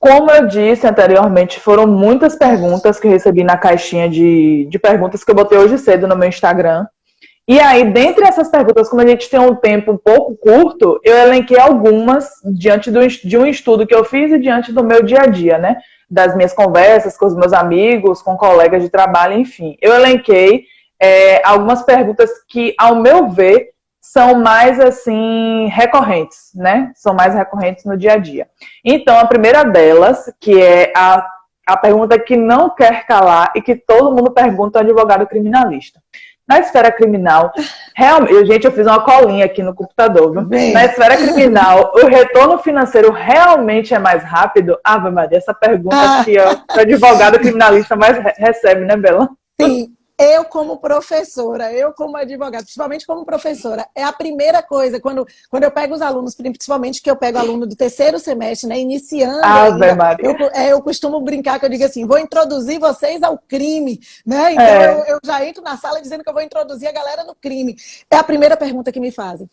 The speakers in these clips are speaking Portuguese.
Como eu disse anteriormente, foram muitas perguntas que eu recebi na caixinha de perguntas que eu botei hoje cedo no meu Instagram. E aí, dentre essas perguntas, como a gente tem um tempo um pouco curto, eu elenquei algumas diante de um estudo que eu fiz e diante do meu dia a dia, né? Das minhas conversas com os meus amigos, com colegas de trabalho, enfim. Eu elenquei algumas perguntas que, ao meu ver, são mais, assim, recorrentes, né? São mais recorrentes no dia a dia. Então, a primeira delas, que é a pergunta que não quer calar e que todo mundo pergunta ao advogado criminalista. Na esfera criminal, realmente, gente, eu fiz uma colinha aqui no computador, viu? Bem. Na esfera criminal, o retorno financeiro realmente é mais rápido? Ave Maria, essa pergunta acho que é o advogado criminalista mais recebe, né, Bela? Sim. Eu como professora, eu como advogada, principalmente como professora, é a primeira coisa, quando eu pego os alunos, principalmente que eu pego aluno do terceiro semestre, né, iniciando ainda, eu costumo brincar que eu digo assim, vou introduzir vocês ao crime, né? Então eu já entro na sala dizendo que eu vou introduzir a galera no crime. É a primeira pergunta que me fazem.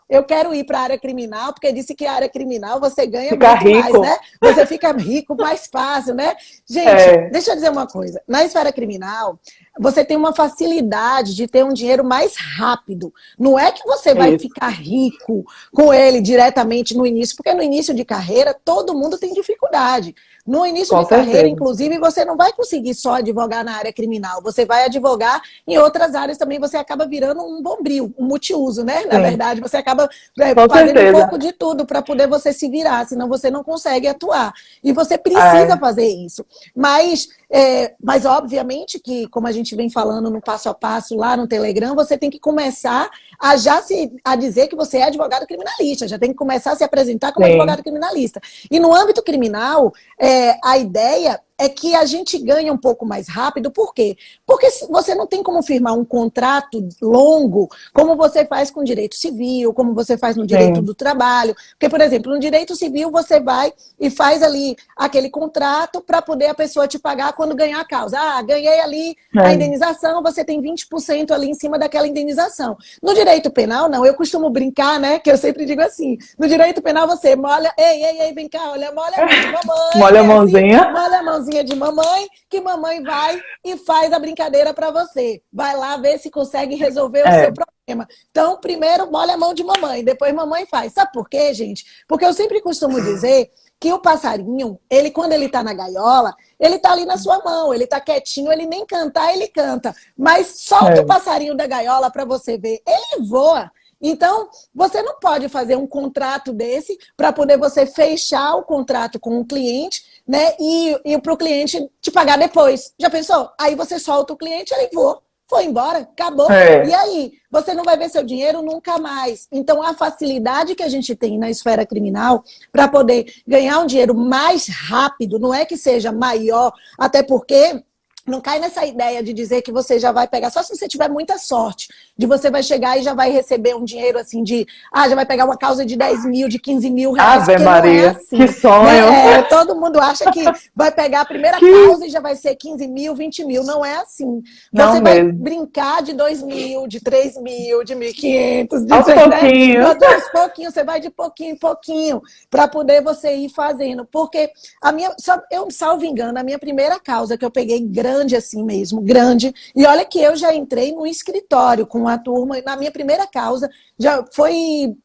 Eu quero ir para a área criminal, porque disse que a área criminal você ganha fica muito rico. mais, né? Você fica rico mais fácil, né? Gente, deixa eu dizer uma coisa. Na esfera criminal, você tem uma facilidade de ter um dinheiro mais rápido. Não é que você vai ficar rico com ele diretamente no início, porque no início de carreira todo mundo tem dificuldade. No início de carreira, inclusive, você não vai conseguir só advogar na área criminal. Você vai advogar em outras áreas também, você acaba virando um bombril, um multiuso, né? Na verdade, você acaba fazendo um pouco de tudo para poder você se virar, senão você não consegue atuar. E você precisa fazer isso. Mas, obviamente, que, como a gente vem falando no passo a passo lá no Telegram, você tem que começar a dizer que você é advogado criminalista, já tem que começar a se apresentar como advogado criminalista. E no âmbito criminal, a ideia é que a gente ganha um pouco mais rápido. Por quê? Porque você não tem como firmar um contrato longo como você faz com direito civil, como você faz no direito do trabalho. Porque, por exemplo, no direito civil você vai e faz ali aquele contrato para poder a pessoa te pagar quando ganhar a causa. Ah, ganhei ali a indenização, você tem 20% ali em cima daquela indenização. No direito penal, não. Eu costumo brincar, né? Que eu sempre digo assim, no direito penal você molha, ei, vem cá, olha, molha a mão de mamãe. Molha a mãozinha. Assim, molha a mãozinha de mamãe, que mamãe vai e faz a brincadeira para você. Vai lá ver se consegue resolver o seu problema. Então, primeiro, molha a mão de mamãe, depois mamãe faz. Sabe por quê, gente? Porque eu sempre costumo dizer que o passarinho, quando ele tá na gaiola, ele tá ali na sua mão, ele tá quietinho, ele nem cantar, ele canta. Mas solta o passarinho da gaiola para você ver, ele voa. Então, você não pode fazer um contrato desse para poder você fechar o contrato com o cliente, né? E para o cliente te pagar depois. Já pensou? Aí você solta o cliente, ele voa. Foi embora, acabou. E aí? Você não vai ver seu dinheiro nunca mais. Então, a facilidade que a gente tem na esfera criminal para poder ganhar um dinheiro mais rápido, não é que seja maior, até porque não cai nessa ideia de dizer que você já vai pegar, só se você tiver muita sorte, de você vai chegar e já vai receber um dinheiro assim já vai pegar uma causa de 10 mil, de 15 mil reais. Ave Maria, não é assim, que sonho! Né? Todo mundo acha que vai pegar a primeira causa e já vai ser 15 mil, 20 mil. Não é assim. Você vai brincar de 2 mil, de 3 mil, de 1.500, aos pouquinhos. Aos pouquinhos, você vai de pouquinho em pouquinho, para poder você ir fazendo. Porque eu, salvo engano, a minha primeira causa que eu peguei grande assim mesmo, grande. E olha que eu já entrei no escritório com a turma, na minha primeira causa, já foi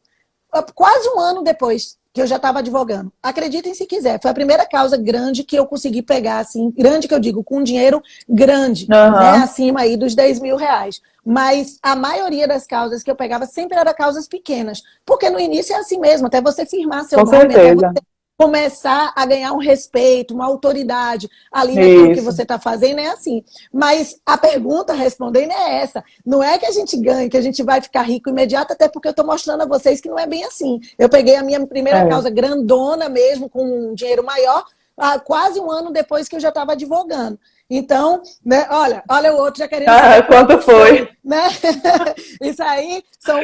quase um ano depois que eu já estava advogando. Acreditem se quiser, foi a primeira causa grande que eu consegui pegar, assim, grande que eu digo, com dinheiro grande, né, acima aí dos 10 mil reais. Mas a maioria das causas que eu pegava sempre era causas pequenas, porque no início é assim mesmo, até você firmar seu nome, até você começar a ganhar um respeito, uma autoridade ali naquilo que você está fazendo, é assim. Mas a pergunta respondendo é essa. Não é que a gente ganhe, que a gente vai ficar rico imediato, até porque eu estou mostrando a vocês que não é bem assim. Eu peguei a minha primeira causa grandona mesmo, com um dinheiro maior, quase um ano depois que eu já estava advogando. Então, né, olha o outro já querendo saber quanto foi. Né? Isso aí são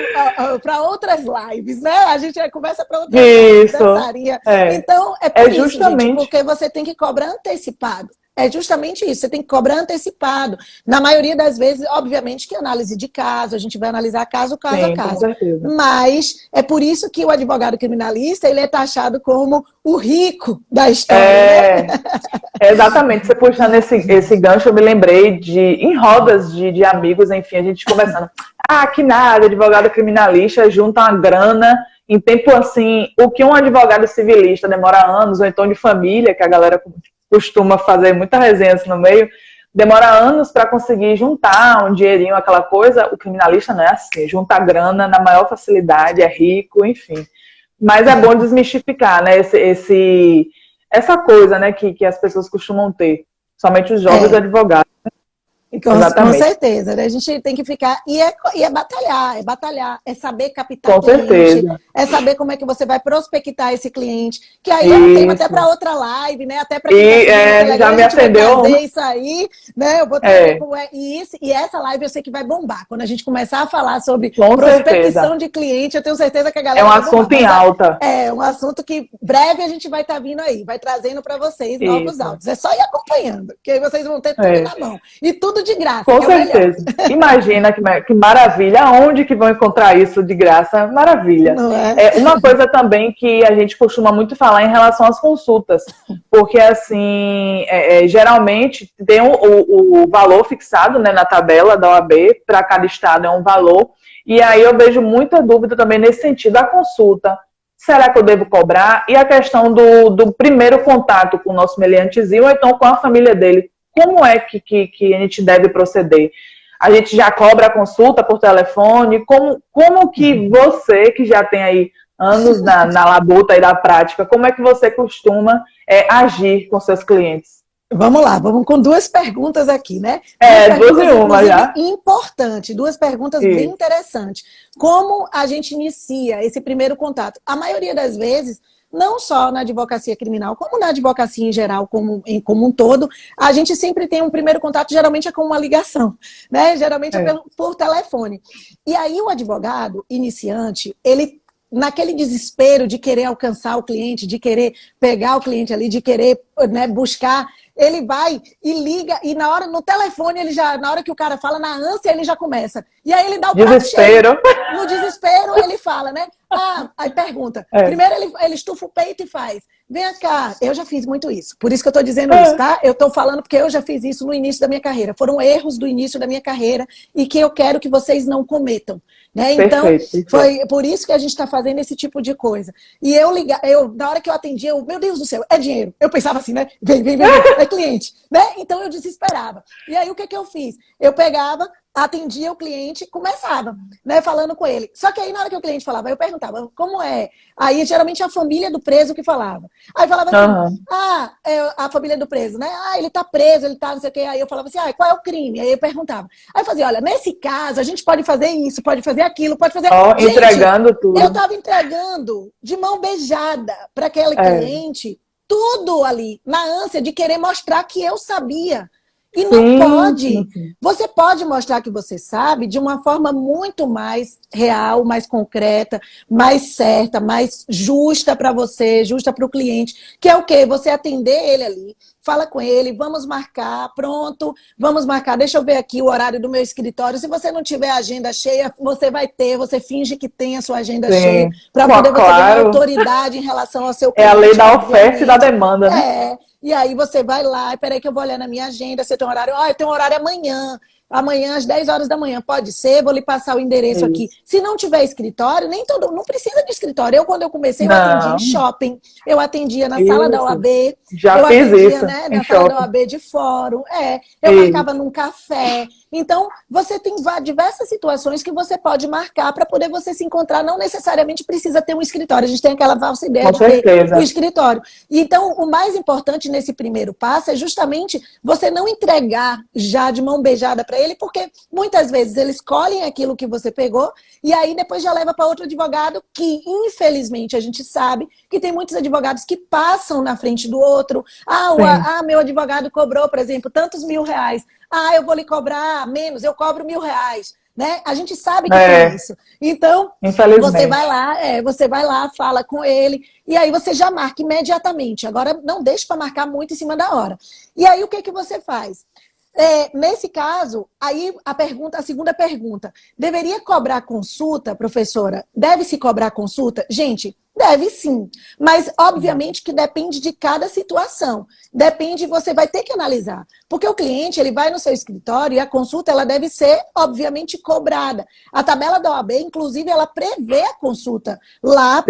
para outras lives, né? A gente conversa para outras lives, dançaria. Então, é por isso, justamente gente, porque você tem que cobrar antecipado. é justamente isso. Você tem que cobrar antecipado. Na maioria das vezes, obviamente, que é análise de caso, a gente vai analisar caso a Sim, com caso. certeza. Mas é por isso que o advogado criminalista, ele é taxado como o rico da história, né? Exatamente. Você puxando esse gancho, eu me lembrei em rodas de amigos, enfim, a gente conversando. Ah, que nada, advogado criminalista junta uma grana em tempo assim, o que um advogado civilista demora anos, ou então de família, que a galera costuma fazer muita resenha assim no meio, demora anos para conseguir juntar um dinheirinho, aquela coisa. O criminalista não é assim, junta grana na maior facilidade, é rico, enfim. Mas é bom desmistificar, né, essa coisa, né, que as pessoas costumam ter, somente os jovens advogados. Com certeza, né? A gente tem que ficar. E é batalhar, é saber captar com cliente, certeza. é saber como é que você vai prospectar esse cliente, que aí é um tema até para outra live, né? Até para quem tá já me atendeu. Fazer isso aí, né? Eu vou trazer e essa live eu sei que vai bombar. Quando a gente começar a falar sobre prospecção de cliente, eu tenho certeza que a galera é um assunto em alta. É um assunto que breve a gente vai estar vindo aí, vai trazendo para vocês novos áudios. É só ir acompanhando, que aí vocês vão ter tudo na mão. E tudo de graça. Com certeza. Imagina que maravilha. Aonde que vão encontrar isso de graça? Maravilha. Não é? Uma coisa também que a gente costuma muito falar em relação às consultas, porque assim, geralmente tem o valor fixado, né, na tabela da OAB, para cada estado é um valor, e aí eu vejo muita dúvida também nesse sentido. A consulta, será que eu devo cobrar? E a questão do primeiro contato com o nosso meliantezinho, ou então com a família dele. Como é que a gente deve proceder? A gente já cobra a consulta por telefone? Como que você, que já tem aí anos na labuta e da prática, como é que você costuma agir com seus clientes? Vamos lá, vamos com duas perguntas aqui, né? Duas em uma já. Importante, duas perguntas bem interessantes. Como a gente inicia esse primeiro contato? A maioria das vezes, não só na advocacia criminal, como na advocacia em geral, como um todo, a gente sempre tem um primeiro contato, geralmente é com uma ligação, né? Geralmente é por telefone. E aí o advogado iniciante, ele, naquele desespero de querer alcançar o cliente, de querer pegar o cliente ali, de querer, né, buscar, ele vai e liga, e no telefone, na hora que o cara fala, na ânsia, ele já começa. E aí ele dá o prato cheio. No desespero, ele fala, né? Aí pergunta. Primeiro ele estufa o peito e faz. Vem cá, eu já fiz muito isso. Por isso que eu tô dizendo isso, tá? Eu tô falando porque eu já fiz isso no início da minha carreira. Foram erros do início da minha carreira e que eu quero que vocês não cometam. Né? Então, foi por isso que a gente está fazendo esse tipo de coisa. E na hora que eu atendia, meu Deus do céu, é dinheiro. Eu pensava assim, né? Vem, é cliente. Né? Então eu desesperava. E aí o que eu fiz? Eu pegava, atendia o cliente, começava, né, falando com ele. Só que aí na hora que o cliente falava, eu perguntava, como é? Aí geralmente a família do preso que falava. Aí falava assim, a família do preso, né? Ele tá preso, ele tá não sei o quê. Aí eu falava assim, qual é o crime? Aí eu perguntava. Aí eu fazia, olha, nesse caso a gente pode fazer isso, pode fazer aquilo, pode fazer... Gente, entregando tudo. Eu tava entregando de mão beijada para aquele cliente, tudo ali, na ânsia de querer mostrar que eu sabia. E não pode. Você pode mostrar que você sabe de uma forma muito mais real, mais concreta, mais certa, mais justa para você, justa para o cliente. Que é o quê? Você atender ele ali, fala com ele, vamos marcar, pronto, vamos marcar. Deixa eu ver aqui o horário do meu escritório. Se você não tiver agenda cheia, você vai ter, você finge que tem a sua agenda cheia, para poder você ganhar autoridade em relação ao seu cliente. É a lei da oferta e da demanda, né? E aí você vai lá, peraí que eu vou olhar na minha agenda, você tem um horário, eu tenho um horário amanhã às 10 horas da manhã, pode ser, vou lhe passar o endereço aqui. Se não tiver escritório, não precisa de escritório. Quando eu comecei, eu atendia em shopping, eu atendia na sala da OAB, eu atendia, né, na sala da OAB de fórum, eu marcava num café. Então, você tem diversas situações que você pode marcar para poder você se encontrar. Não necessariamente precisa ter um escritório. A gente tem aquela falsa ideia de ter um escritório. Então, o mais importante nesse primeiro passo é justamente você não entregar já de mão beijada para ele, porque muitas vezes eles colhem aquilo que você pegou e aí depois já leva para outro advogado que, infelizmente, a gente sabe que tem muitos advogados que passam na frente do outro. Meu advogado cobrou, por exemplo, tantos R$1.000. Eu vou lhe cobrar menos, eu cobro R$1.000. né? A gente sabe que tem isso. Então, você vai lá, fala com ele, e aí você já marca imediatamente. Agora, não deixe para marcar muito em cima da hora. E aí, o que que você faz? Nesse caso, aí a segunda pergunta, deveria cobrar consulta, professora? Deve-se cobrar consulta? Gente, deve sim, mas obviamente que depende de cada situação. Depende, você vai ter que analisar. Porque o cliente, ele vai no seu escritório e a consulta, ela deve ser, obviamente, cobrada. A tabela da OAB, inclusive, ela prevê a consulta lá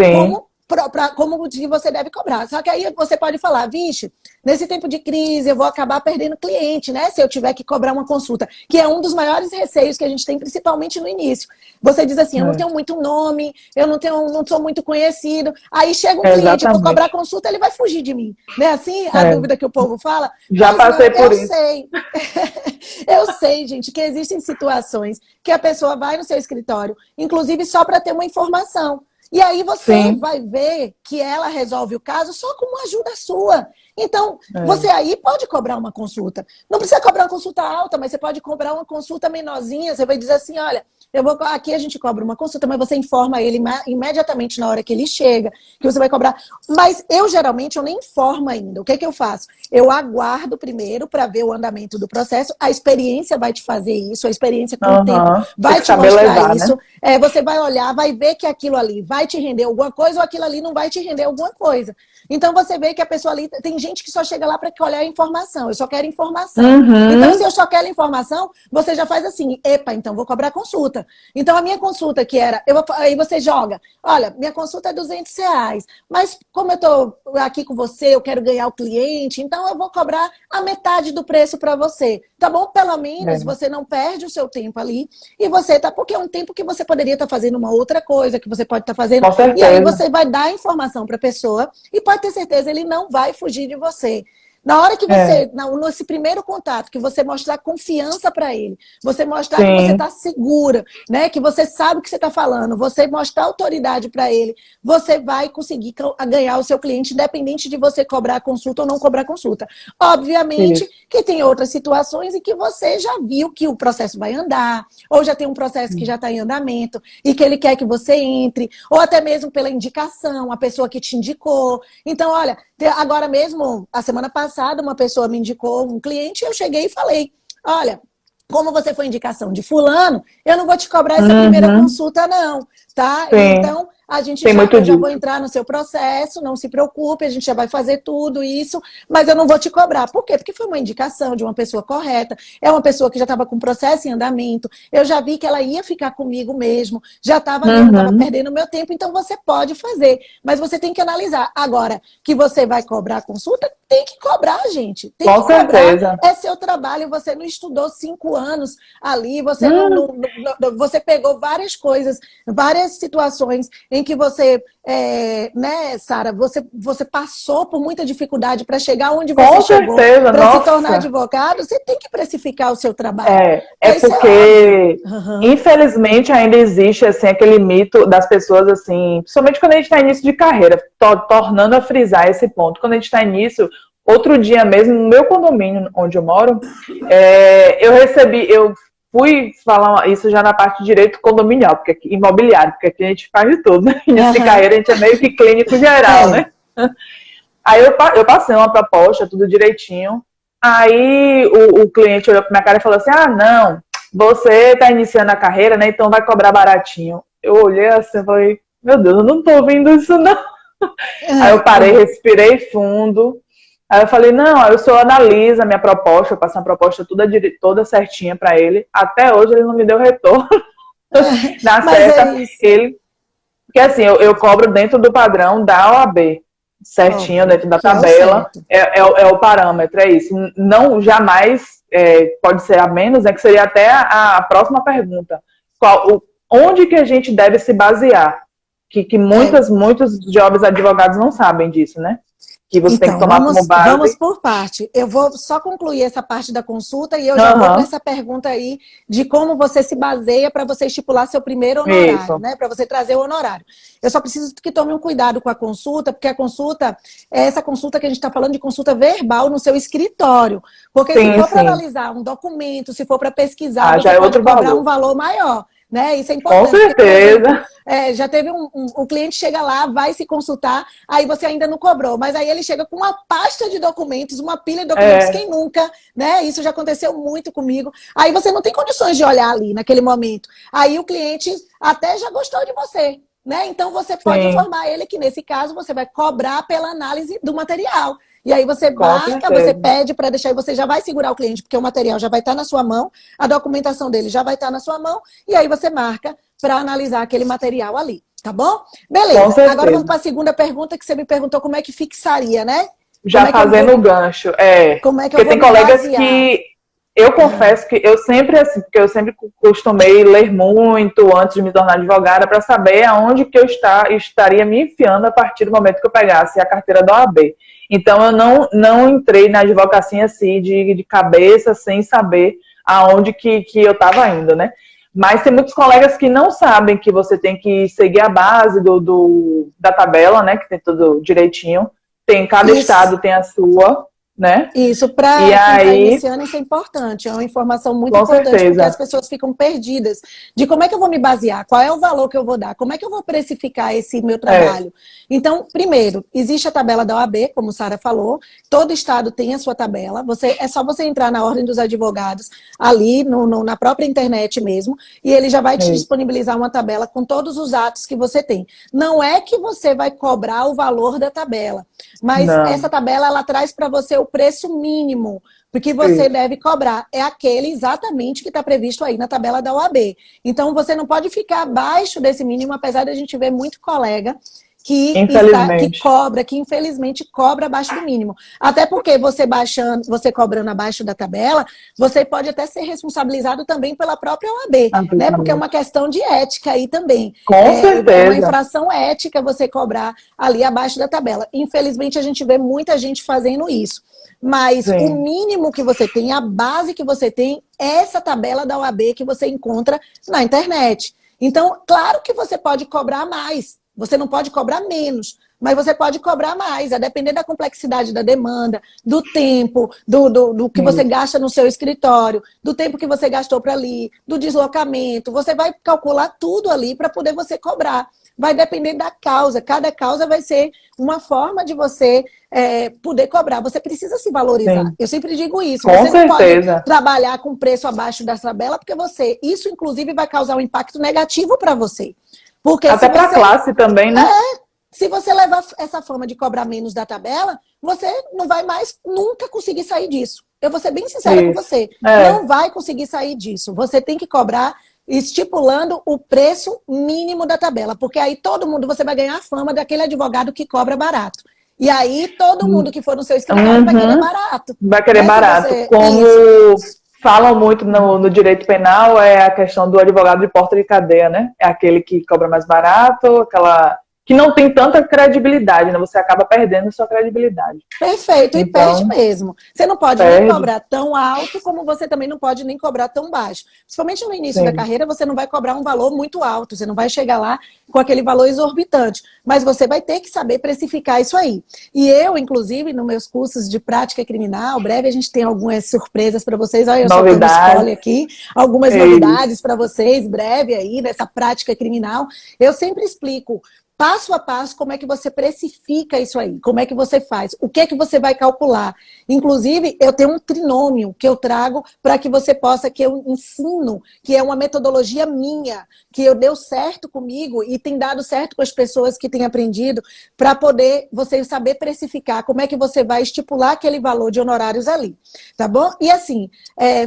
como que você deve cobrar. Só que aí você pode falar, vixe, nesse tempo de crise eu vou acabar perdendo cliente, né? Se eu tiver que cobrar uma consulta, que é um dos maiores receios que a gente tem, principalmente no início. Você diz assim, eu não tenho muito nome, eu não sou muito conhecido. Aí chega um cliente, eu vou cobrar consulta, ele vai fugir de mim. Não é assim a dúvida que o povo fala? Já passei por isso. Sei. Eu sei, gente, que existem situações que a pessoa vai no seu escritório, inclusive só para ter uma informação. E aí você vai ver que ela resolve o caso só com uma ajuda sua. Então, você aí pode cobrar uma consulta. Não precisa cobrar uma consulta alta, mas você pode cobrar uma consulta menorzinha. Você vai dizer assim, olha, aqui a gente cobra uma consulta, mas você informa ele imediatamente na hora que ele chega, que você vai cobrar. Mas eu, geralmente, eu nem informo ainda. O que é que eu faço? Eu aguardo primeiro para ver o andamento do processo. A experiência vai te fazer isso, a experiência com o tempo vai te mostrar isso. Né? Você vai olhar, vai ver que aquilo ali vai te render alguma coisa ou aquilo ali não vai te render alguma coisa. Então, você vê que a pessoa ali... Tem gente que só chega lá para olhar a informação. Eu só quero informação. Então, se eu só quero informação, você já faz assim, epa, então vou cobrar consulta. Então, a minha consulta que era... aí você joga, olha, minha consulta é R$200, mas como eu estou aqui com você, eu quero ganhar o cliente, então eu vou cobrar a metade do preço para você. Tá bom? Pelo menos você não perde o seu tempo ali e você tá... Porque é um tempo que você poderia estar fazendo uma outra coisa, que você pode estar fazendo. E aí você vai dar a informação para a pessoa e pode ter certeza, ele não vai fugir de você. Na hora que você, nesse primeiro contato, que você mostrar confiança para ele, você mostrar que você está segura, né? Que você sabe o que você está falando, você mostrar autoridade para ele, você vai conseguir ganhar o seu cliente, independente de você cobrar consulta ou não cobrar consulta. Obviamente que tem outras situações em que você já viu que o processo vai andar, ou já tem um processo que já está em andamento e que ele quer que você entre, ou até mesmo pela indicação, a pessoa que te indicou. Então, olha, agora mesmo, a semana passada, uma pessoa me indicou um cliente e eu cheguei e falei, olha, como você foi indicação de fulano, eu não vou te cobrar essa primeira consulta não, tá? Então, a gente eu já vou entrar no seu processo, não se preocupe, a gente já vai fazer tudo isso, mas eu não vou te cobrar. Por quê? Porque foi uma indicação de uma pessoa correta, é uma pessoa que já estava com processo em andamento, eu já vi que ela ia ficar comigo mesmo, já estava ali, não estava perdendo meu tempo, então você pode fazer, mas você tem que analisar. Agora, que você vai cobrar a consulta, tem que cobrar, gente. Tem que cobrar. Certeza. É seu trabalho, você não estudou 5 anos ali, você você pegou várias coisas, várias situações em que você, né, Sara, você passou por muita dificuldade para chegar onde você chegou, para se tornar advogado, você tem que precificar o seu trabalho. Porque, infelizmente, ainda existe assim, aquele mito das pessoas, assim, principalmente quando a gente está em início de carreira, tornando a frisar esse ponto. Quando a gente está início, outro dia mesmo, no meu condomínio, onde eu moro, eu fui falar isso já na parte de direito condominial, imobiliário, porque aqui a gente faz de tudo, né? Início de carreira a gente é meio que clínico geral, né? Aí eu passei uma proposta, tudo direitinho. Aí o cliente olhou pra minha cara e falou assim, não, você tá iniciando a carreira, né? Então vai cobrar baratinho. Eu olhei assim e falei, meu Deus, eu não tô ouvindo isso não. Aí eu parei, respirei fundo. Aí eu falei, não, eu só analiso a minha proposta, eu passo uma proposta toda certinha pra ele. Até hoje ele não me deu retorno. Na certa, porque assim, eu cobro dentro do padrão da OAB, certinho, dentro da tabela, é o parâmetro, é isso. Não, jamais pode ser a menos, que seria até a próxima pergunta. Onde que a gente deve se basear? Que muitos jovens advogados não sabem disso, né? que você tem que tomar como base? Vamos por parte. Eu vou só concluir essa parte da consulta e eu já vou para essa pergunta aí de como você se baseia para você estipular seu primeiro honorário, né? Para você trazer o honorário. Eu só preciso que tome um cuidado com a consulta, porque a consulta é essa consulta que a gente está falando de consulta verbal no seu escritório. Porque se for para analisar um documento, se for para pesquisar, você pode cobrar um valor maior. Né? Isso é importante. Com certeza. Porque, por exemplo, já teve o cliente chega lá, vai se consultar, aí você ainda não cobrou, mas aí ele chega com uma pasta de documentos, uma pilha de documentos, quem nunca, né? Isso já aconteceu muito comigo. Aí você não tem condições de olhar ali naquele momento. Aí o cliente até já gostou de você, né? Então você pode informar ele que nesse caso você vai cobrar pela análise do material. E aí você marca, você pede para deixar, e você já vai segurar o cliente, porque o material já vai estar na sua mão, a documentação dele já vai estar na sua mão, e aí você marca para analisar aquele material ali, tá bom? Beleza, agora vamos para a segunda pergunta, que você me perguntou como é que fixaria, né? Já fazendo o gancho, Como é que eu vou tem colegas que eu confesso que eu sempre, assim, porque eu sempre costumei ler muito antes de me tornar advogada para saber aonde que eu estaria me enfiando a partir do momento que eu pegasse a carteira da OAB. Então, eu não entrei na advocacia assim, de cabeça, sem saber aonde que eu estava indo, né? Mas tem muitos colegas que não sabem que você tem que seguir a base da tabela, né? Que tem tudo direitinho. Cada estado tem a sua, né? Isso, para quem está iniciando, isso é importante. É uma informação muito importante, porque as pessoas ficam perdidas de como é que eu vou me basear, qual é o valor que eu vou dar, como é que eu vou precificar esse meu trabalho. Então, primeiro, existe a tabela da OAB, como a Sara falou, todo estado tem a sua tabela, é só você entrar na Ordem dos Advogados, ali na própria internet mesmo, e ele já vai te disponibilizar uma tabela com todos os atos que você tem. Não é que você vai cobrar o valor da tabela, mas essa tabela, ela traz para você o preço mínimo, porque você deve cobrar. É aquele exatamente que está previsto aí na tabela da OAB. Então, você não pode ficar abaixo desse mínimo, apesar de a gente ver muito colega que infelizmente cobra abaixo do mínimo. Até porque você cobrando abaixo da tabela, você pode até ser responsabilizado também pela própria OAB, né? Porque é uma questão de ética aí também. Com certeza. É uma infração ética você cobrar ali abaixo da tabela. Infelizmente, a gente vê muita gente fazendo isso. Mas o mínimo que você tem, a base que você tem, é essa tabela da OAB que você encontra na internet. Então, claro que você pode cobrar mais. Você não pode cobrar menos, mas você pode cobrar mais, a depender da complexidade da demanda, do tempo, do que você gasta no seu escritório, do tempo que você gastou para ali, do deslocamento. Você vai calcular tudo ali para poder você cobrar. Vai depender da causa. Cada causa vai ser uma forma de você poder cobrar. Você precisa se valorizar. Eu sempre digo isso. Você não pode trabalhar com preço abaixo da tabela, porque isso, inclusive, vai causar um impacto negativo para você. Porque até para a classe também, né? Se você levar essa forma de cobrar menos da tabela, você não vai mais nunca conseguir sair disso. Eu vou ser bem sincera com você. Não vai conseguir sair disso. Você tem que cobrar estipulando o preço mínimo da tabela. Porque aí você vai ganhar a fama daquele advogado que cobra barato. E aí todo mundo que for no seu escritório vai querer barato. Vai querer barato. Falam muito no direito penal é a questão do advogado de porta de cadeia, né? É aquele que cobra mais barato, que não tem tanta credibilidade, né? Você acaba perdendo sua credibilidade. Perfeito, e perde mesmo. Você não pode nem cobrar tão alto, como você também não pode nem cobrar tão baixo. Principalmente no início da carreira, você não vai cobrar um valor muito alto, você não vai chegar lá com aquele valor exorbitante, mas você vai ter que saber precificar isso aí. E eu, inclusive, nos meus cursos de prática criminal, breve a gente tem algumas surpresas para vocês. Olha, eu soltando spoiler aqui, algumas novidades para vocês, breve aí, nessa prática criminal. Eu sempre explico passo a passo, como é que você precifica isso aí? Como é que você faz? O que é que você vai calcular? Inclusive, eu tenho um trinômio que eu trago para que você possa, que eu ensino, que é uma metodologia minha, que eu deu certo comigo e tem dado certo com as pessoas que têm aprendido, para poder você saber precificar, como é que você vai estipular aquele valor de honorários ali, tá bom? E assim,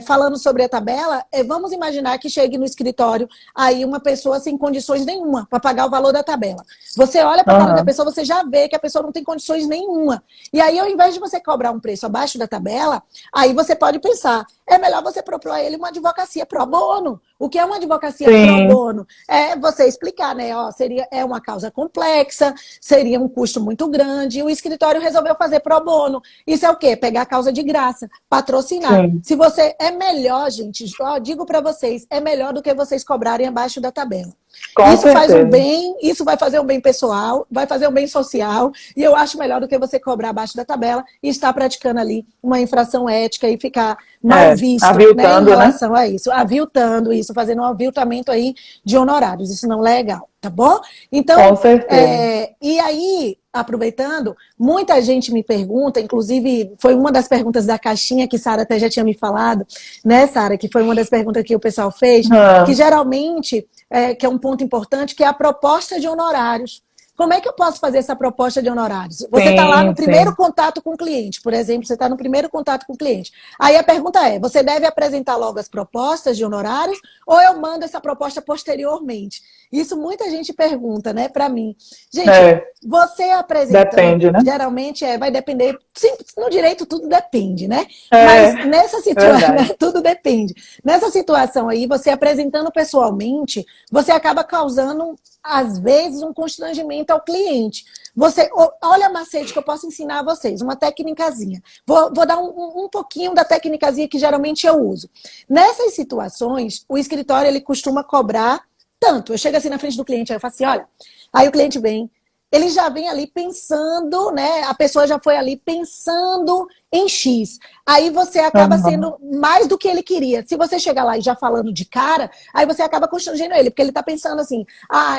falando sobre a tabela, vamos imaginar que chegue no escritório aí uma pessoa sem condições nenhuma para pagar o valor da tabela. Você olha para a cara da pessoa, você já vê que a pessoa não tem condições nenhuma. E aí, ao invés de você cobrar um preço abaixo da tabela, aí você pode pensar, é melhor você propor a ele uma advocacia pro bono. O que é uma advocacia pro bono? É você explicar, né? Ó, é uma causa complexa, seria um custo muito grande, e o escritório resolveu fazer pro bono. Isso é o quê? Pegar a causa de graça, patrocinar. Sim. Se você é melhor, gente, ó, digo para vocês, é melhor do que vocês cobrarem abaixo da tabela. Com isso certeza. faz um bem, isso vai fazer um bem pessoal, vai fazer um bem social, e eu acho melhor do que você cobrar abaixo da tabela e estar praticando ali uma infração ética e ficar mal visto, né, em relação a isso. Aviltando isso, fazendo um aviltamento aí de honorários. Isso não é legal, tá bom? Então, com certeza. E aí, aproveitando, muita gente me pergunta, inclusive foi uma das perguntas da caixinha que Sara até já tinha me falado, né, Sara, que foi uma das perguntas que o pessoal fez, que geralmente, que é um ponto importante, que é a proposta de honorários. Como é que eu posso fazer essa proposta de honorários? Você está lá no primeiro contato com o cliente, por exemplo, você está no primeiro contato com o cliente. Aí a pergunta é, você deve apresentar logo as propostas de honorários ou eu mando essa proposta posteriormente? Isso muita gente pergunta, né, para mim. Gente, você apresentando, depende, né? Geralmente vai depender, sim, no direito tudo depende, né? Mas nessa situação, tudo depende. Nessa situação aí, você apresentando pessoalmente, você acaba causando, às vezes, um constrangimento ao cliente. Olha a macete que eu posso ensinar a vocês, uma técnicazinha. Vou dar um pouquinho da técnicazinha que geralmente eu uso. Nessas situações, o escritório ele costuma cobrar tanto. Eu chego assim na frente do cliente, aí eu falo assim, olha, aí o cliente vem, ele já vem ali pensando, né? A pessoa já foi ali pensando em X. Aí você acaba sendo mais do que ele queria. Se você chegar lá e já falando de cara, aí você acaba constrangendo ele, porque ele tá pensando assim,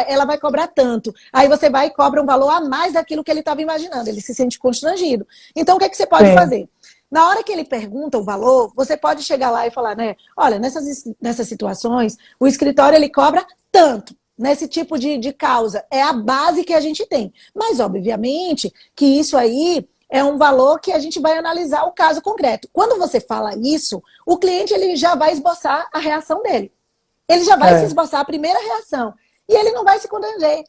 ela vai cobrar tanto. Aí você vai e cobra um valor a mais daquilo que ele estava imaginando. Ele se sente constrangido. Então, o que é que você pode fazer? Na hora que ele pergunta o valor, você pode chegar lá e falar, né? Olha, nessas situações, o escritório ele cobra tanto. Nesse tipo de causa. É a base que a gente tem. Mas, obviamente, que isso aí é um valor que a gente vai analisar o caso concreto. Quando você fala isso, o cliente ele já vai esboçar a reação dele. Ele já vai se esboçar a primeira reação. E ele não vai se constranger.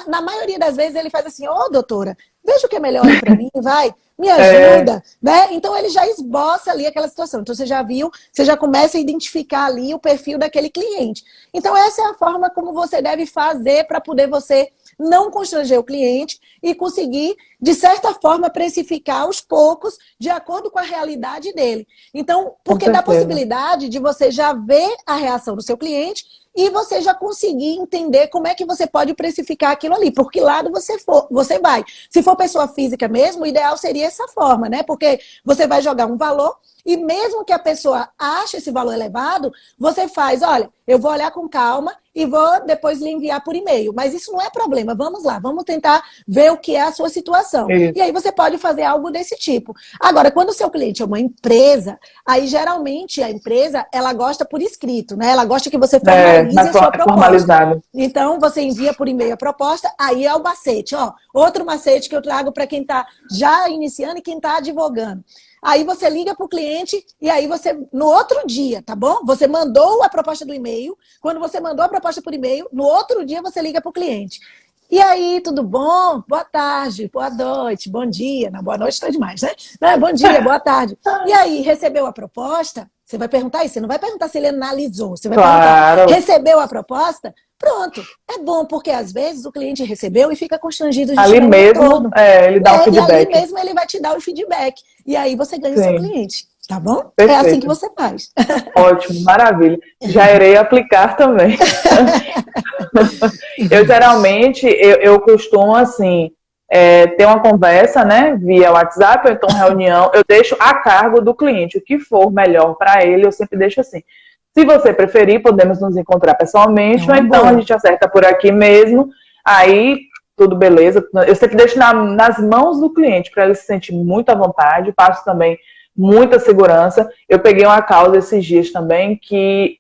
Na maioria das vezes ele faz assim, doutora, veja o que é melhor para mim, vai, me ajuda, né? Então ele já esboça ali aquela situação. Então você já viu, você já começa a identificar ali o perfil daquele cliente. Então essa é a forma como você deve fazer para poder você não constranger o cliente e conseguir, de certa forma, precificar aos poucos, de acordo com a realidade dele. Então, porque dá a possibilidade de você já ver a reação do seu cliente e você já conseguir entender como é que você pode precificar aquilo ali, por que lado você vai. Se for pessoa física mesmo, o ideal seria essa forma, né? Porque você vai jogar um valor e mesmo que a pessoa ache esse valor elevado, você faz, olha, eu vou olhar com calma e vou depois lhe enviar por e-mail. Mas isso não é problema, vamos lá, vamos tentar ver o que é a sua situação. E aí você pode fazer algo desse tipo. Agora, quando o seu cliente é uma empresa, aí geralmente a empresa, ela gosta por escrito, né? Ela gosta que você formalize a sua proposta. Então, você envia por e-mail a proposta, aí é o macete, ó. Outro macete que eu trago para quem está já iniciando e quem está advogando. Aí você liga para o cliente e aí você, no outro dia, tá bom? Você mandou a proposta do e-mail. Quando você mandou a proposta por e-mail, no outro dia você liga para o cliente. E aí, tudo bom? Boa tarde, boa noite, bom dia. Não, boa noite está demais, né? Não, bom dia, boa tarde. E aí, recebeu a proposta? Você vai perguntar isso, você não vai perguntar se ele analisou. Você vai perguntar, recebeu a proposta? Pronto. É bom, porque às vezes o cliente recebeu e fica constrangido de ali mesmo, ele dá o feedback. E ali mesmo ele vai te dar o feedback. E aí você ganha o seu cliente, tá bom? Perfeito. É assim que você faz. Ótimo, maravilha. Já irei aplicar também. Eu geralmente, eu costumo assim, ter uma conversa, né, via WhatsApp, ou então reunião, eu deixo a cargo do cliente, o que for melhor para ele, eu sempre deixo assim. Se você preferir, podemos nos encontrar pessoalmente, ou então a gente acerta por aqui mesmo, aí tudo beleza. Eu sempre deixo nas mãos do cliente, para ele se sentir muito à vontade, passo também muita segurança. Eu peguei uma causa esses dias também, que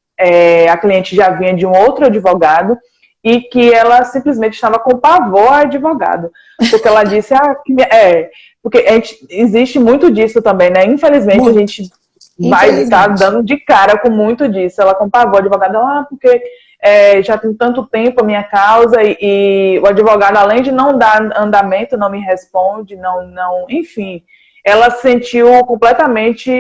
a cliente já vinha de um outro advogado, e que ela simplesmente estava com pavor a advogado. Porque ela disse, porque existe muito disso também, né? Infelizmente, a gente vai estar dando de cara com muito disso. Ela com pavor a advogado, porque já tem tanto tempo a minha causa e o advogado, além de não dar andamento, não me responde, enfim, ela se sentiu completamente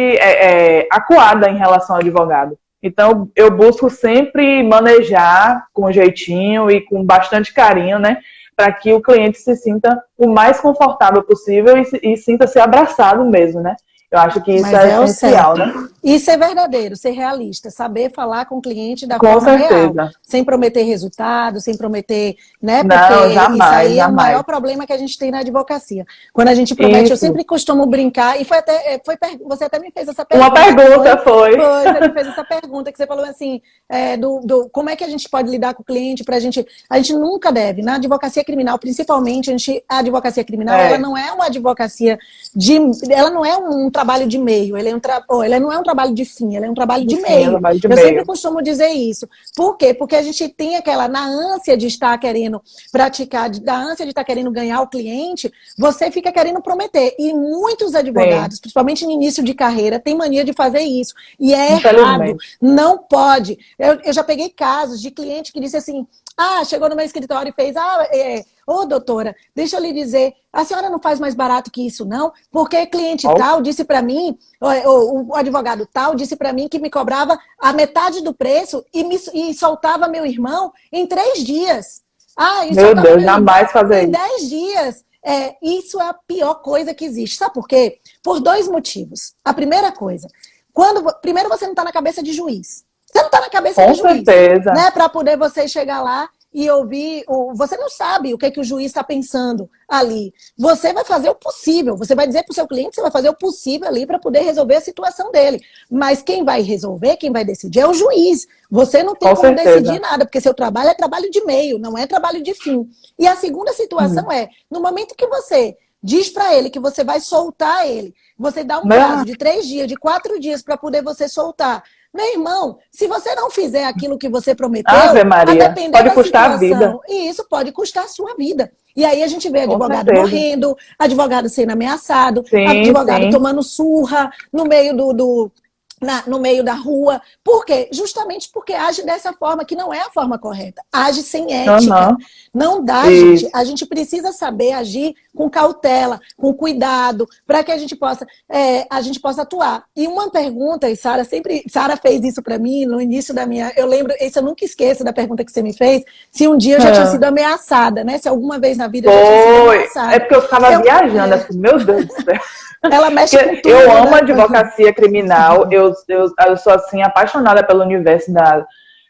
acuada em relação ao advogado. Então, eu busco sempre manejar com jeitinho e com bastante carinho, né? Para que o cliente se sinta o mais confortável possível e sinta-se abraçado mesmo, né? Eu acho que isso é essencial, né? Isso é verdadeiro, ser realista, saber falar com o cliente da com forma certeza. real, sem prometer resultado, sem prometer, né? Não, porque jamais, isso aí jamais. é o maior problema que a gente tem na advocacia. Quando a gente promete, eu sempre costumo brincar, e você até me fez essa pergunta. Uma pergunta foi. Você me fez essa pergunta, que você falou assim, como é que a gente pode lidar com o cliente pra gente. A gente nunca deve, na advocacia criminal, principalmente, a advocacia criminal, ela não é uma advocacia ela não é um trabalho de meio, ela não é um trabalho de fim, ela é um trabalho de meio. Eu sempre costumo dizer isso. Por quê? Porque a gente tem na ânsia de estar querendo praticar, da ânsia de estar querendo ganhar o cliente, você fica querendo prometer. E muitos advogados, principalmente no início de carreira, têm mania de fazer isso. E é errado. Não pode. Eu já peguei casos de cliente que disse assim, chegou no meu escritório e fez, doutora, deixa eu lhe dizer, a senhora não faz mais barato que isso, não? Porque cliente tal disse para mim, o advogado tal disse para mim que me cobrava a metade do preço e soltava meu irmão em 3 dias. Meu Deus, jamais fazer isso. Em 10 dias. Isso é a pior coisa que existe. Sabe por quê? Por 2 motivos. A primeira coisa, primeiro você não está na cabeça de juiz. Você não está na cabeça de juiz. Com certeza. Né? Para poder você chegar lá e ouvir, você não sabe o que o juiz está pensando ali. Você vai fazer o possível, você vai dizer para o seu cliente que você vai fazer o possível ali para poder resolver a situação dele. Mas quem vai resolver, quem vai decidir é o juiz. Você não tem como decidir nada, porque seu trabalho é trabalho de meio, não é trabalho de fim. E a segunda situação no momento que você diz para ele que você vai soltar ele, você dá um prazo de 3 dias, de 4 dias para poder você soltar. Meu irmão, se você não fizer aquilo que você prometeu, Maria, a depender pode da custar situação, a vida. E isso pode custar a sua vida. E aí a gente vê advogado morrendo, advogado sendo ameaçado, advogado tomando surra no meio no meio da rua. Por quê? Justamente porque age dessa forma, que não é a forma correta. Age sem ética. Não dá, gente. A gente precisa saber agir com cautela, com cuidado, para que a gente possa atuar. E uma pergunta, e Sara fez isso para mim no início da minha... Eu lembro, isso eu nunca esqueço da pergunta que você me fez, se um dia eu já tinha sido ameaçada, né? Se alguma vez na vida eu já tinha sido ameaçada. É porque eu ficava viajando, assim, meu Deus do céu. Ela mexe com tudo, eu amo né? advocacia criminal, eu sou assim, apaixonada pelo universo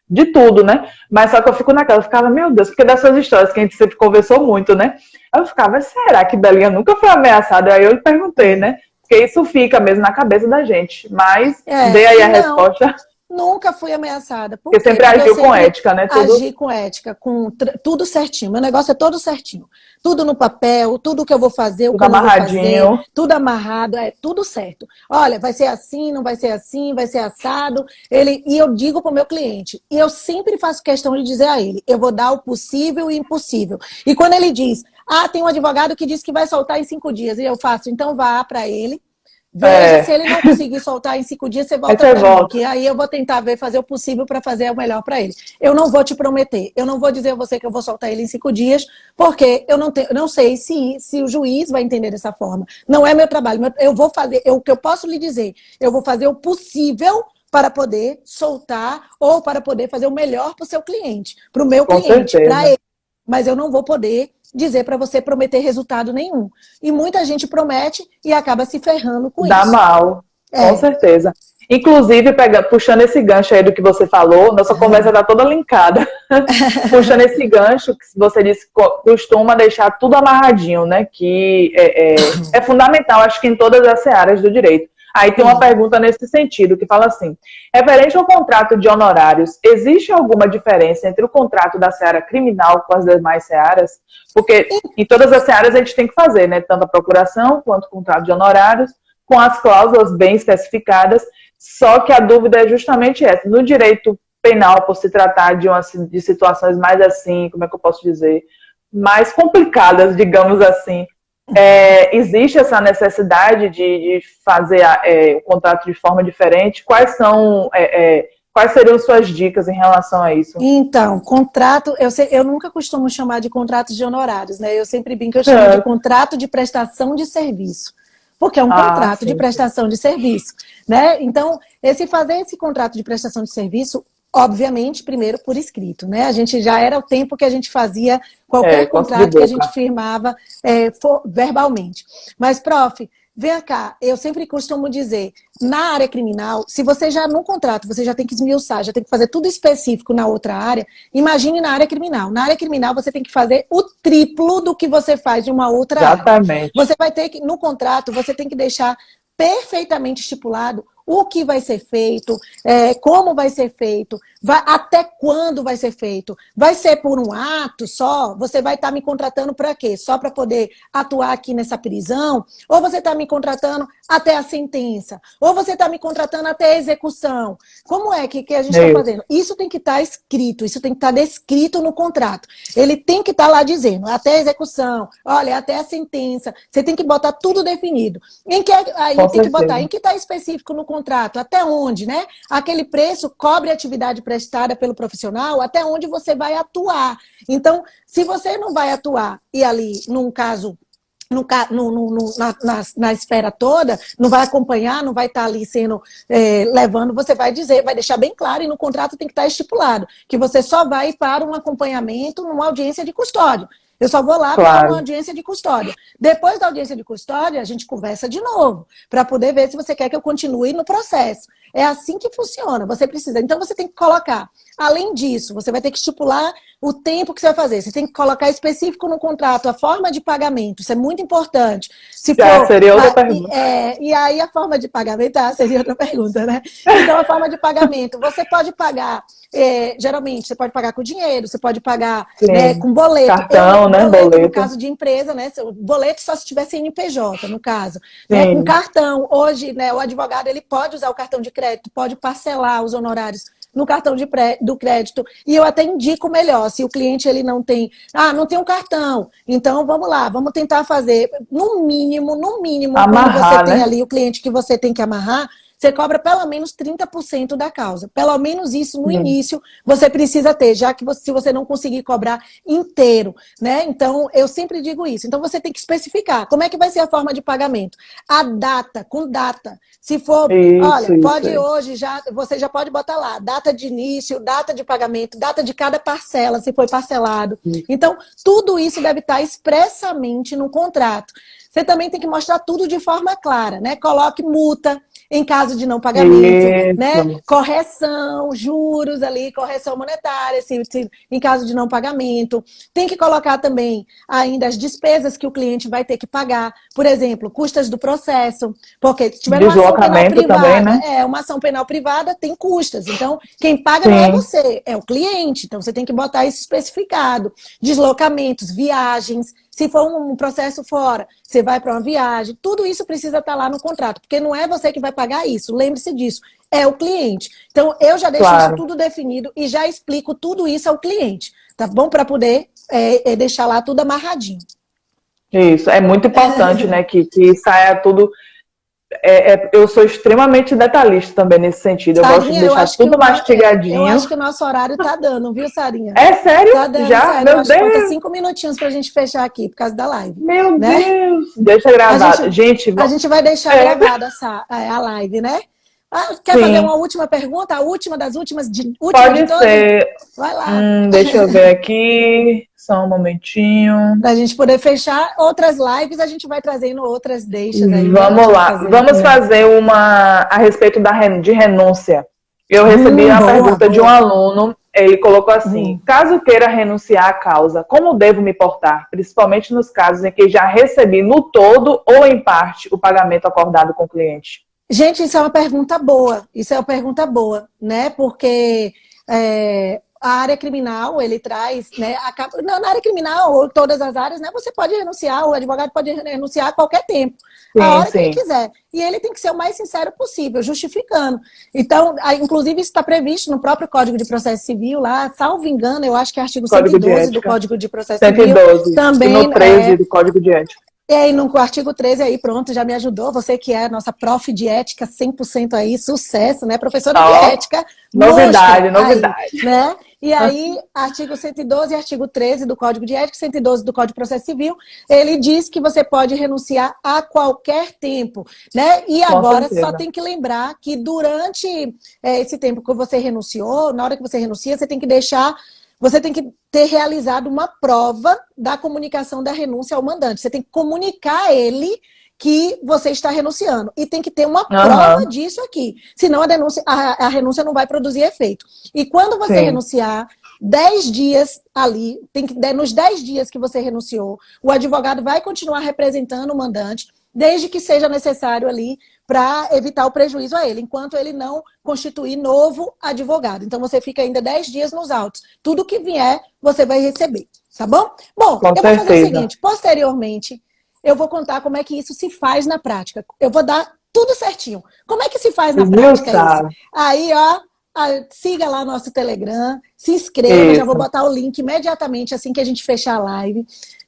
de tudo, né? Mas só que eu ficava, meu Deus, porque das suas histórias que a gente sempre conversou muito, né? Eu ficava, será que Belinha nunca foi ameaçada? Aí eu lhe perguntei, né? Porque isso fica mesmo na cabeça da gente. Mas dei aí a resposta. Nunca fui ameaçada. Porque sempre agiu com ética, né? Agi com ética, com tudo certinho. Meu negócio é todo certinho. Tudo no papel, tudo que eu vou fazer, o que eu não vou fazer. Tudo amarrado, tudo certo. Olha, vai ser assim, não vai ser assim, vai ser assado. E eu digo para o meu cliente, e eu sempre faço questão de dizer a ele, eu vou dar o possível e impossível. E quando ele diz, tem um advogado que diz que vai soltar em 5 dias, e eu faço, então vá para ele, veja, se ele não conseguir soltar em 5 dias, você volta para mim, que aí eu vou tentar fazer o possível para fazer o melhor para ele. Eu não vou te prometer, eu não vou dizer a você que eu vou soltar ele em 5 dias, porque eu não sei se o juiz vai entender dessa forma. Não é meu trabalho, eu vou fazer, o que eu posso lhe dizer, eu vou fazer o possível para poder soltar ou para poder fazer o melhor para o seu cliente, para o meu cliente, para ele. Mas eu não vou poder dizer para você prometer resultado nenhum. E muita gente promete e acaba se ferrando com isso. Dá mal, com certeza. Inclusive, puxando esse gancho aí do que você falou, nossa conversa está toda linkada. Puxando esse gancho, que você disse que costuma deixar tudo amarradinho, né? Que é fundamental, acho que em todas as áreas do direito. Aí tem uma pergunta nesse sentido, que fala assim, referente ao contrato de honorários, existe alguma diferença entre o contrato da seara criminal com as demais searas? Porque em todas as searas a gente tem que fazer, né? Tanto a procuração quanto o contrato de honorários, com as cláusulas bem especificadas, só que a dúvida é justamente essa. No direito penal, por se tratar de situações mais assim, como é que eu posso dizer, mais complicadas, digamos assim, existe essa necessidade de fazer o contrato de forma diferente? Quais são Quais seriam suas dicas em relação a isso? Então, contrato, eu nunca costumo chamar de contratos de honorários, né? Eu sempre brinco que eu chamo de contrato de prestação de serviço. Porque é um contrato de prestação de serviço, né? Então, fazer esse contrato de prestação de serviço, obviamente, primeiro por escrito, né? A gente já era o tempo que a gente fazia qualquer contrato que a gente firmava verbalmente. Mas, prof, vem cá, eu sempre costumo dizer, na área criminal, se você já, no contrato, você já tem que esmiuçar, já tem que fazer tudo específico na outra área, imagine na área criminal. Na área criminal, você tem que fazer o triplo do que você faz de uma outra área. Exatamente. Você vai ter que, no contrato, você tem que deixar perfeitamente estipulado o que vai ser feito, como vai ser feito, até quando vai ser feito. Vai ser por um ato só? Você vai estar me contratando para quê? Só para poder atuar aqui nessa prisão? Ou você está me contratando até a sentença? Ou você está me contratando até a execução? Como é que a gente está fazendo? Isso tem que estar escrito, isso tem que estar descrito no contrato. Ele tem que estar lá dizendo, até a execução, olha, até a sentença. Você tem que botar tudo definido. Aí tem que botar em que está específico no contrato, até onde, né? Aquele preço cobre a atividade prestada pelo profissional, até onde você vai atuar. Então, se você não vai atuar, e ali, num caso, na esfera toda, não vai acompanhar, não vai estar ali sendo, levando, você vai dizer, vai deixar bem claro, e no contrato tem que estar estipulado, que você só vai para um acompanhamento numa audiência de custódia. Eu só vou lá para uma audiência de custódia. Depois da audiência de custódia, a gente conversa de novo, para poder ver se você quer que eu continue no processo. É assim que funciona, você precisa. Então, você tem que colocar, além disso, você vai ter que estipular o tempo que você vai fazer. Você tem que colocar específico no contrato a forma de pagamento, isso é muito importante. Seria outra pergunta. E aí, a forma de pagamento, seria outra pergunta, né? Então, a forma de pagamento, você pode pagar, geralmente, você pode pagar com dinheiro, você pode pagar com boleto. Cartão, boleto. No caso de empresa, né? Boleto só se tiver CNPJ, no caso. Né? Com cartão, hoje, né, o advogado ele pode usar o cartão de crédito, pode parcelar os honorários no cartão do crédito. E eu até indico melhor, se o cliente ele não tem um cartão, então vamos lá, vamos tentar fazer, no mínimo, amarrar, quando você tem né? ali o cliente que você tem que amarrar, você cobra pelo menos 30% da causa. Pelo menos isso no início você precisa ter, já que se você não conseguir cobrar inteiro, né? Então, eu sempre digo isso. Então, você tem que especificar como é que vai ser a forma de pagamento. A data, com data. Se for, hoje, você já pode botar lá, data de início, data de pagamento, data de cada parcela, se foi parcelado. Então, tudo isso deve estar expressamente no contrato. Você também tem que mostrar tudo de forma clara, né? Coloque multa em caso de não pagamento, né? Correção, juros ali, correção monetária, em caso de não pagamento. Tem que colocar também ainda as despesas que o cliente vai ter que pagar. Por exemplo, custas do processo. Porque se tiver uma ação penal privada, também, né? Uma ação penal privada tem custas. Então, quem paga não é você, é o cliente. Então, você tem que botar isso especificado. Deslocamentos, viagens. Se for um processo fora, você vai para uma viagem, tudo isso precisa estar lá no contrato, porque não é você que vai pagar isso, lembre-se disso, é o cliente. Então, eu já deixo isso tudo definido e já explico tudo isso ao cliente, tá bom? Para poder deixar lá tudo amarradinho. Isso, é muito importante, né, que saia tudo... eu sou extremamente detalhista também nesse sentido. Sarinha, eu gosto de deixar tudo mastigadinho. Eu acho que o nosso horário tá dando, viu, Sarinha? É sério? Tá dando, já? sério. Meu Deus! Falta 5 minutinhos pra gente fechar aqui, por causa da live. Meu né? Deus! Deixa gravado. A gente vai deixar gravada a live, né? Quer fazer uma última pergunta? A última das últimas? Pode ser. Vai lá. Deixa eu ver aqui. Só um momentinho. Pra gente poder fechar outras lives, a gente vai trazendo outras deixas aí. Vamos lá. Vamos fazer uma a respeito de renúncia. Eu recebi a pergunta de um aluno. Ele colocou assim: caso queira renunciar à causa, como devo me portar? Principalmente nos casos em que já recebi no todo ou em parte o pagamento acordado com o cliente. Gente, isso é uma pergunta boa. Isso é uma pergunta boa, né? Porque a área criminal, ele traz, né? Na área criminal, ou todas as áreas, né? Você pode renunciar, o advogado pode renunciar a qualquer tempo, a hora que ele quiser. E ele tem que ser o mais sincero possível, justificando. Então, inclusive, isso está previsto no próprio Código de Processo Civil, lá, salvo engano, eu acho que é artigo 112 do Código de Processo Civil. E no 13 do Código de Ética. Também Também, no 13 do Código de Ética. E aí, no artigo 13 aí, pronto, já me ajudou. Você que é nossa prof de ética 100% aí, sucesso, né? Professora de ética, novidade, monstro aí, novidade. né? E aí, artigo 112 e artigo 13 do Código de Ética, 112 do Código de Processo Civil, ele diz que você pode renunciar a qualquer tempo, né? E agora só tem que lembrar que durante esse tempo que você renunciou, na hora que você renuncia, você tem que deixar... Você tem que ter realizado uma prova da comunicação da renúncia ao mandante. Você tem que comunicar a ele que você está renunciando. E tem que ter uma prova disso aqui. Senão a renúncia não vai produzir efeito. E quando você renunciar, 10 dias ali, nos 10 dias que você renunciou, o advogado vai continuar representando o mandante, desde que seja necessário ali para evitar o prejuízo a ele, enquanto ele não constituir novo advogado. Então, você fica ainda 10 dias nos autos. Tudo que vier, você vai receber, tá bom? Bom, eu vou fazer o seguinte, posteriormente, eu vou contar como é que isso se faz na prática. Eu vou dar tudo certinho. Como é que se faz na prática isso? Aí, ó, siga lá nosso Telegram, se inscreva, já vou botar o link imediatamente assim que a gente fechar a live.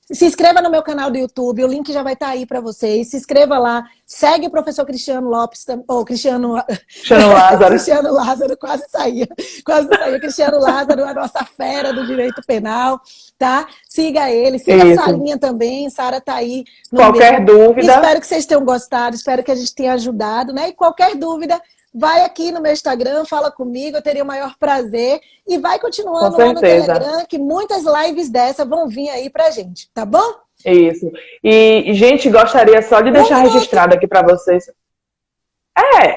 Se inscreva no meu canal do YouTube, o link já vai estar aí para vocês. Se inscreva lá, segue o professor Cristiano Lopes, ou Cristiano Lázaro. Cristiano Lázaro, quase saía. Cristiano Lázaro, a nossa fera do direito penal, tá? Siga ele, siga a Sarinha também, Sara tá aí. Qualquer dúvida. Espero que vocês tenham gostado, espero que a gente tenha ajudado, né? E qualquer dúvida, vai aqui no meu Instagram, fala comigo, eu teria o maior prazer. E vai continuando lá no Telegram, que muitas lives dessa vão vir aí pra gente, tá bom? Isso. E, gente, gostaria só de deixar registrado aqui para vocês.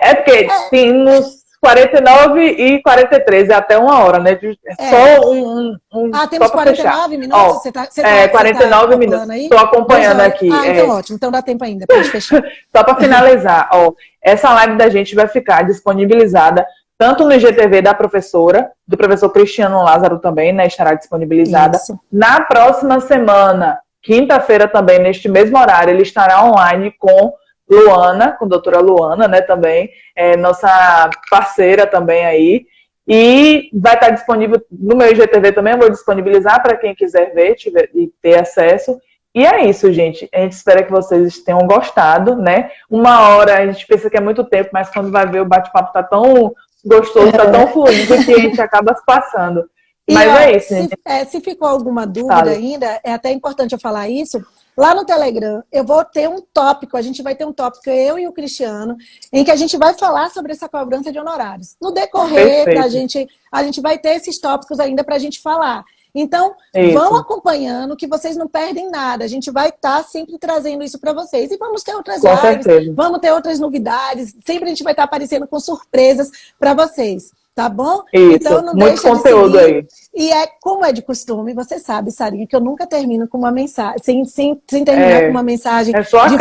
É porque tem nos 49 e 43, é até 1 hora, né? Só temos 49 minutos? Ó, você tá 49 minutos. Estou acompanhando aqui. Então ótimo, então dá tempo ainda, pode fechar. Só para finalizar, ó, essa live da gente vai ficar disponibilizada tanto no IGTV da professora, do professor Cristiano Lázaro também, né? Estará disponibilizada. Isso. Na próxima semana, quinta-feira também, neste mesmo horário, ele estará online com Luana, com a doutora Luana, né, também, nossa parceira também aí, e vai estar disponível no meu IGTV também, eu vou disponibilizar para quem quiser ver e ter acesso, e é isso, gente, a gente espera que vocês tenham gostado, né, 1 hora, a gente pensa que é muito tempo, mas quando vai ver o bate-papo tá tão gostoso, tá tão fluido que a gente acaba se passando. Mas é isso, gente. Se ficou alguma dúvida ainda, é até importante eu falar isso. Lá no Telegram, eu vou ter um tópico, a gente vai ter um tópico, eu e o Cristiano, em que a gente vai falar sobre essa cobrança de honorários. No decorrer, a gente vai ter esses tópicos ainda para a gente falar. Então, vão acompanhando que vocês não perdem nada. A gente vai estar sempre trazendo isso para vocês. E vamos ter outras lives, vamos ter outras novidades. Sempre a gente vai estar aparecendo com surpresas para vocês. Tá bom? Isso, então não muito deixa conteúdo de seguir. Aí. E como é de costume, você sabe, Sarinha, que eu nunca termino com uma mensagem, sem terminar com uma mensagem de força,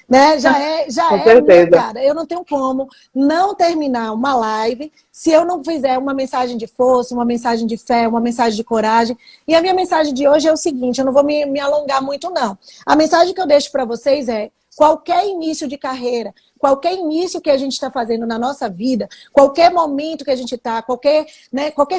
né? Já é minha cara. Eu não tenho como não terminar uma live se eu não fizer uma mensagem de força, uma mensagem de fé, uma mensagem de coragem. E a minha mensagem de hoje é o seguinte, eu não vou me alongar muito, não. A mensagem que eu deixo para vocês é: qualquer início de carreira, qualquer início que a gente está fazendo na nossa vida, qualquer momento que a gente está, qualquer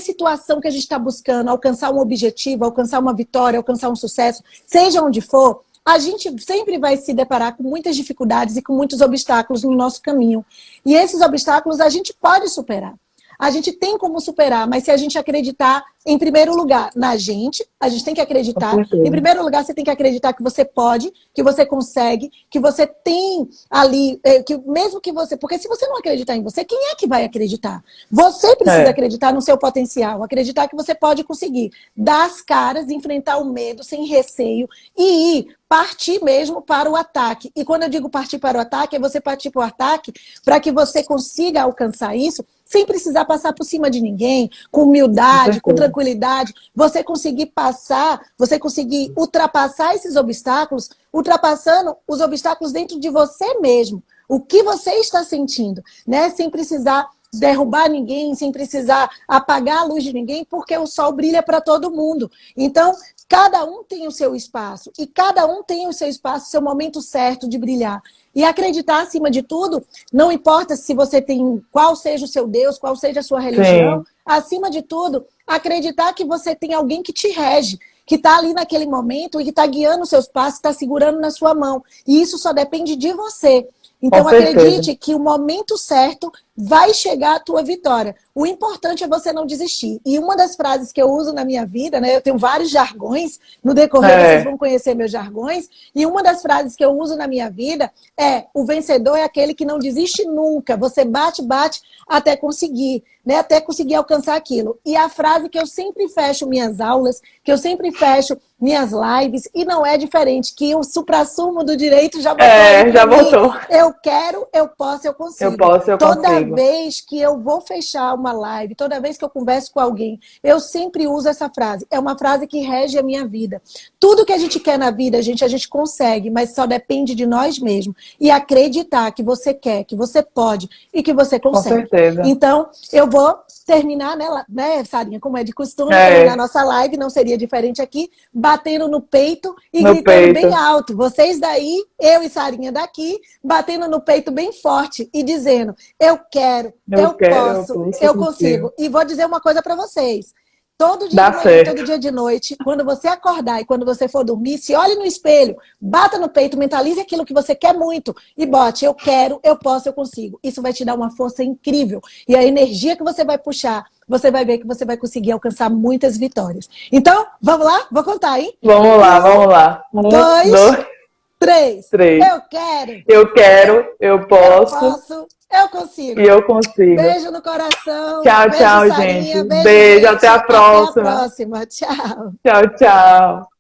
situação que a gente está buscando, alcançar um objetivo, alcançar uma vitória, alcançar um sucesso, seja onde for, a gente sempre vai se deparar com muitas dificuldades e com muitos obstáculos no nosso caminho. E esses obstáculos a gente pode superar. A gente tem como superar, mas se a gente acreditar, em primeiro lugar, na gente, a gente tem que acreditar. Em primeiro lugar, você tem que acreditar que você pode, que você consegue, que você tem ali, que mesmo que você... Porque se você não acreditar em você, quem é que vai acreditar? Você precisa acreditar no seu potencial, acreditar que você pode conseguir dar as caras, enfrentar o medo sem receio e partir mesmo para o ataque. E quando eu digo partir para o ataque, é você partir para o ataque para que você consiga alcançar isso sem precisar passar por cima de ninguém, com humildade, com tranquilidade, você conseguir passar, você conseguir ultrapassar esses obstáculos, ultrapassando os obstáculos dentro de você mesmo. O que você está sentindo, né? Sem precisar derrubar ninguém, sem precisar apagar a luz de ninguém, porque o sol brilha para todo mundo. Então, cada um tem o seu espaço, e cada um tem o seu espaço, seu momento certo de brilhar. E acreditar, acima de tudo, não importa se você tem, qual seja o seu Deus, qual seja a sua religião, acima de tudo, acreditar que você tem alguém que te rege, que está ali naquele momento e que está guiando os seus passos, está segurando na sua mão. E isso só depende de você. Então, acredite que o momento certo vai chegar a tua vitória. O importante é você não desistir. E uma das frases que eu uso na minha vida, né? Eu tenho vários jargões, no decorrer vocês vão conhecer meus jargões, e uma das frases que eu uso na minha vida é: o vencedor é aquele que não desiste nunca. Você bate, bate até conseguir, né? Até conseguir alcançar aquilo. E a frase que eu sempre fecho minhas aulas, que eu sempre fecho minhas lives, e não é diferente, que o suprassumo do direito já botou já botou. Eu quero, eu posso, eu consigo. Eu posso, eu toda consigo. vez que eu vou fechar uma live, toda vez que eu converso com alguém, eu sempre uso essa frase. É uma frase que rege a minha vida. Tudo que a gente quer na vida, a gente consegue, mas só depende de nós mesmos. E acreditar que você quer, que você pode e que você consegue. Com certeza. Então, eu vou terminar, né, Sarinha, como é de costume, terminar nossa live, não seria diferente aqui, batendo no peito e gritando bem alto. Vocês daí, eu e Sarinha daqui, batendo no peito bem forte e dizendo: eu quero, eu posso, eu consigo. E vou dizer uma coisa para vocês. Todo dia de manhã, todo dia de noite, quando você acordar e quando você for dormir, se olhe no espelho, bata no peito, mentalize aquilo que você quer muito e bote: eu quero, eu posso, eu consigo. Isso vai te dar uma força incrível. E a energia que você vai puxar, você vai ver que você vai conseguir alcançar muitas vitórias. Então, vamos lá? Vou contar, hein? Vamos lá, vamos lá. 1, 2, 3. Eu quero. Eu quero, eu posso. Eu posso, eu consigo. E eu consigo. Beijo no coração. Tchau, beijo, tchau, Sarinha. gente. Beijo, até a próxima. Até a próxima. Tchau. Tchau, tchau.